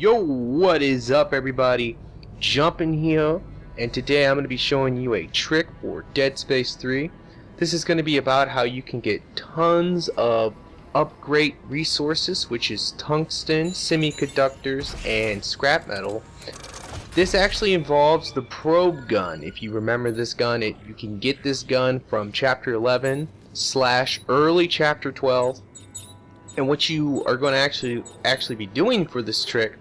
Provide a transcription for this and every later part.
Yo, what is up everybody? Jumpin here, and today I'm going to be showing you a trick for Dead Space 3. This is going to be about how you can get tons of upgrade resources, which is tungsten, semiconductors, and scrap metal. This actually involves the probe gun. If you remember this gun, you can get this gun from chapter 11 / early chapter 12. And what you are going to actually be doing for this trick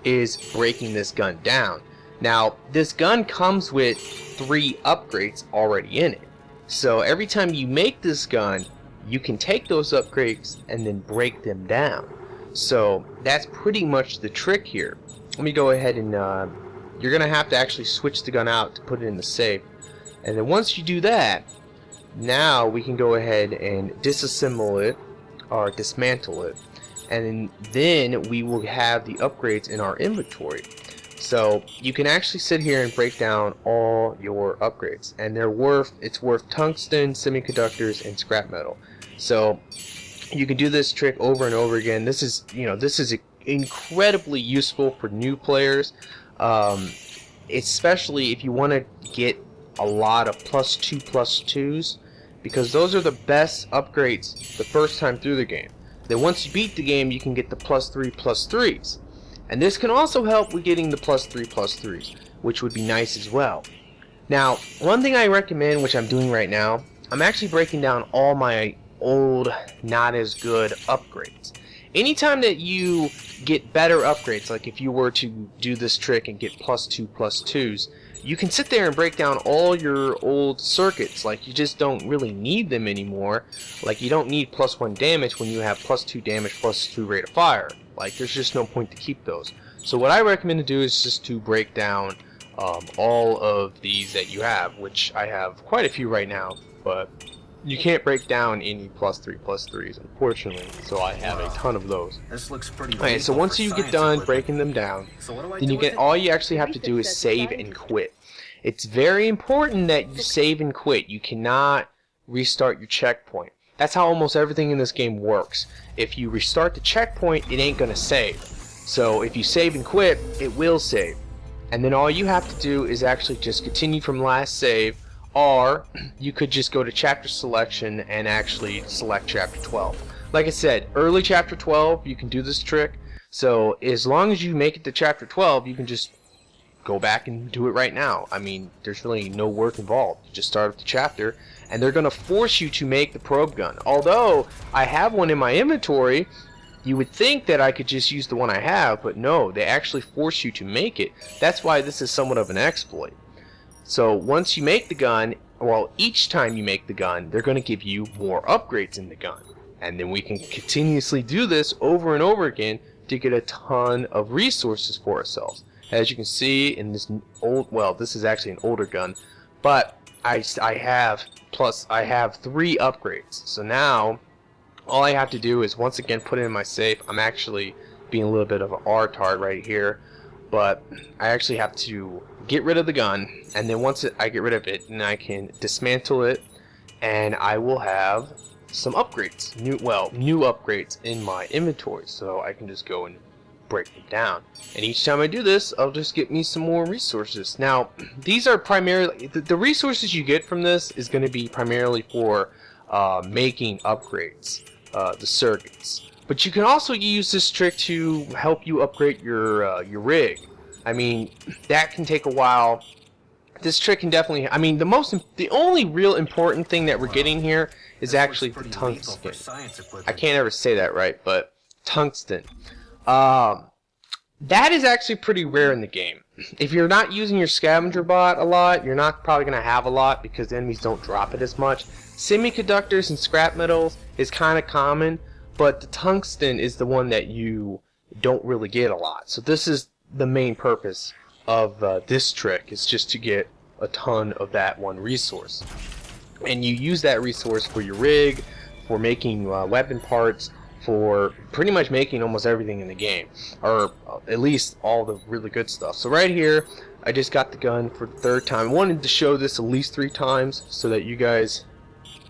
is breaking this gun down. Now, this gun comes with 3 upgrades already in it. So every time you make this gun, you can take those upgrades and then break them down. So that's pretty much the trick here. Let me go ahead and you're going to have to actually switch the gun out to put it in the safe. And then once you do that, now we can go ahead and disassemble it or dismantle it, and then we will have the upgrades in our inventory. So you can actually sit here and break down all your upgrades, and it's worth tungsten, semiconductors, and scrap metal. So you can do this trick over and over again. This is incredibly useful for new players, especially if you want to get a lot of +2/+2s, because those are the best upgrades the first time through the game. Then once you beat the game, you can get the +3/+3s. And this can also help with getting the +3/+3s, which would be nice as well. Now, one thing I recommend, which I'm doing right now, I'm actually breaking down all my old, not as good upgrades. Anytime that you get better upgrades, like if you were to do this trick and get +2/+2s, you can sit there and break down all your old circuits. Like, you just don't really need them anymore. Like, you don't need +1 damage when you have +2 damage, +2 rate of fire. Like, there's just no point to keep those. So what I recommend to do is just to break down all of these that you have, which I have quite a few right now, but you can't break down any +3/+3s, unfortunately, so I have a ton of those. This looks pretty. Okay, so once you get done breaking them down, then all you actually have to do is save and quit. It's very important that you save and quit. You cannot restart your checkpoint. That's how almost everything in this game works. If you restart the checkpoint, it ain't gonna save. So if you save and quit, it will save. And then all you have to do is actually just continue from last save, or you could just go to chapter selection and actually select chapter 12. Like I said, early chapter 12, you can do this trick. So as long as you make it to chapter 12, you can just go back and do it right now. I mean, there's really no work involved. You just start with the chapter, and they're going to force you to make the probe gun. Although I have one in my inventory, you would think that I could just use the one I have, but no, they actually force you to make it. That's why this is somewhat of an exploit. So once you make the gun, well, each time you make the gun, they're going to give you more upgrades in the gun. And then we can continuously do this over and over again to get a ton of resources for ourselves. As you can see in this this is actually an older gun, but I have 3 upgrades. So now all I have to do is once again put it in my safe. I'm actually being a little bit of an R-tard right here, but I actually have to get rid of the gun, and then once I get rid of it, then I can dismantle it, and I will have some upgrades, new upgrades in my inventory, so I can just go and break them down. And each time I do this, I'll just get me some more resources. Now, these are primarily the resources you get from this is going to be primarily for making upgrades, the circuits. But you can also use this trick to help you upgrade your rig. I mean, that can take a while. This trick can definitely, I mean, the only real important thing that we're getting here is actually the tungsten. I can't ever say that right, but tungsten. That is actually pretty rare in the game. If you're not using your scavenger bot a lot, you're not probably going to have a lot because the enemies don't drop it as much. Semiconductors and scrap metals is kind of common, but the tungsten is the one that you don't really get a lot. So this is the main purpose of this trick, is just to get a ton of that one resource. And you use that resource for your rig, for making weapon parts, for pretty much making almost everything in the game, or at least all the really good stuff. So right here, I just got the gun for the 3rd time. I wanted to show this at least 3 times so that you guys,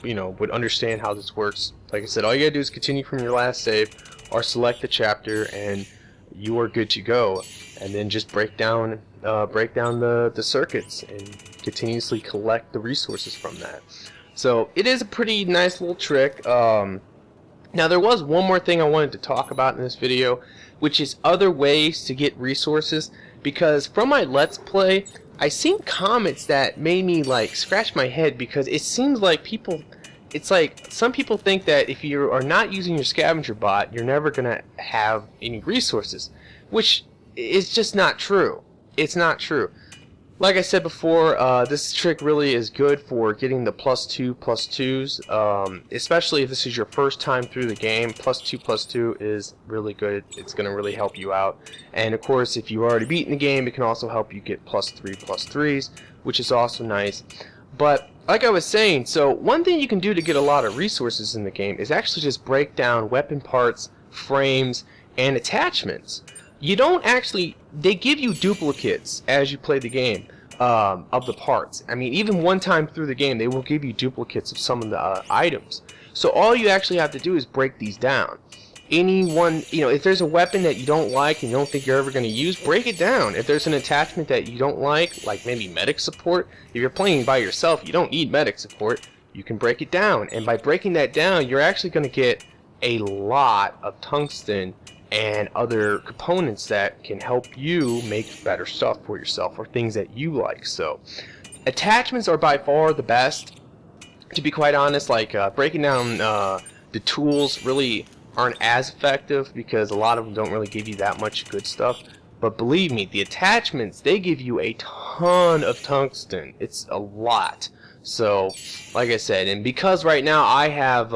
would understand how this works. Like I said, all you gotta do is continue from your last save, or select the chapter, and you are good to go. And then just break down the circuits and continuously collect the resources from that. So it is a pretty nice little trick. Now there was one more thing I wanted to talk about in this video, which is other ways to get resources, because from my Let's Play I seen comments that made me like scratch my head, because it seems like some people think that if you are not using your scavenger bot, you're never gonna have any resources, which is just not true. It's not true. Like I said before, this trick really is good for getting the +2/+2s, especially if this is your first time through the game. +2/+2 is really good. It's going to really help you out. And of course, if you've already beaten the game, it can also help you get +3/+3s, which is also nice. But like I was saying, so one thing you can do to get a lot of resources in the game is actually just break down weapon parts, frames, and attachments. You don't actually, they give you duplicates as you play the game of the parts. I mean, even one time through the game, they will give you duplicates of some of the items. So all you actually have to do is break these down. If there's a weapon that you don't like and you don't think you're ever going to use, break it down. If there's an attachment that you don't like maybe medic support, if you're playing by yourself, you don't need medic support, you can break it down. And by breaking that down, you're actually going to get a lot of tungsten and other components that can help you make better stuff for yourself, or things that you like. So attachments are by far the best, to be quite honest. Like breaking down the tools really aren't as effective, because a lot of them don't really give you that much good stuff. But believe me, the attachments, they give you a ton of tungsten. It's a lot. So like I said, and because right now I have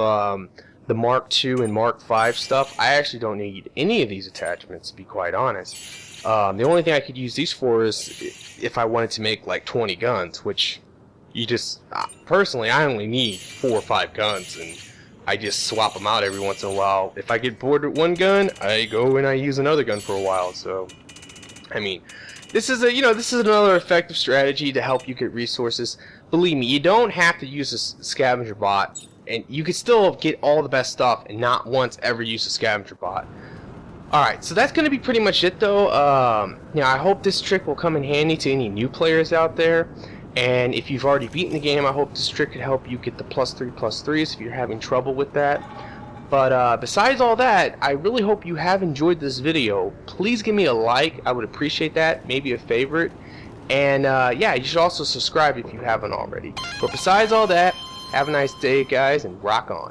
the Mark II and Mark V stuff, I actually don't need any of these attachments, to be quite honest. The only thing I could use these for is if I wanted to make like 20 guns, which personally I only need 4 or 5 guns, and I just swap them out every once in a while. If I get bored with one gun, I go and I use another gun for a while. So I mean, this is another effective strategy to help you get resources. Believe me, you don't have to use a scavenger bot, and you can still get all the best stuff and not once ever use a scavenger bot. Alright, so that's going to be pretty much it though. I hope this trick will come in handy to any new players out there. And if you've already beaten the game, I hope this trick could help you get the +3/+3s if you're having trouble with that. But besides all that, I really hope you have enjoyed this video. Please give me a like, I would appreciate that, maybe a favorite. And yeah, you should also subscribe if you haven't already. But besides all that, have a nice day, guys, and rock on.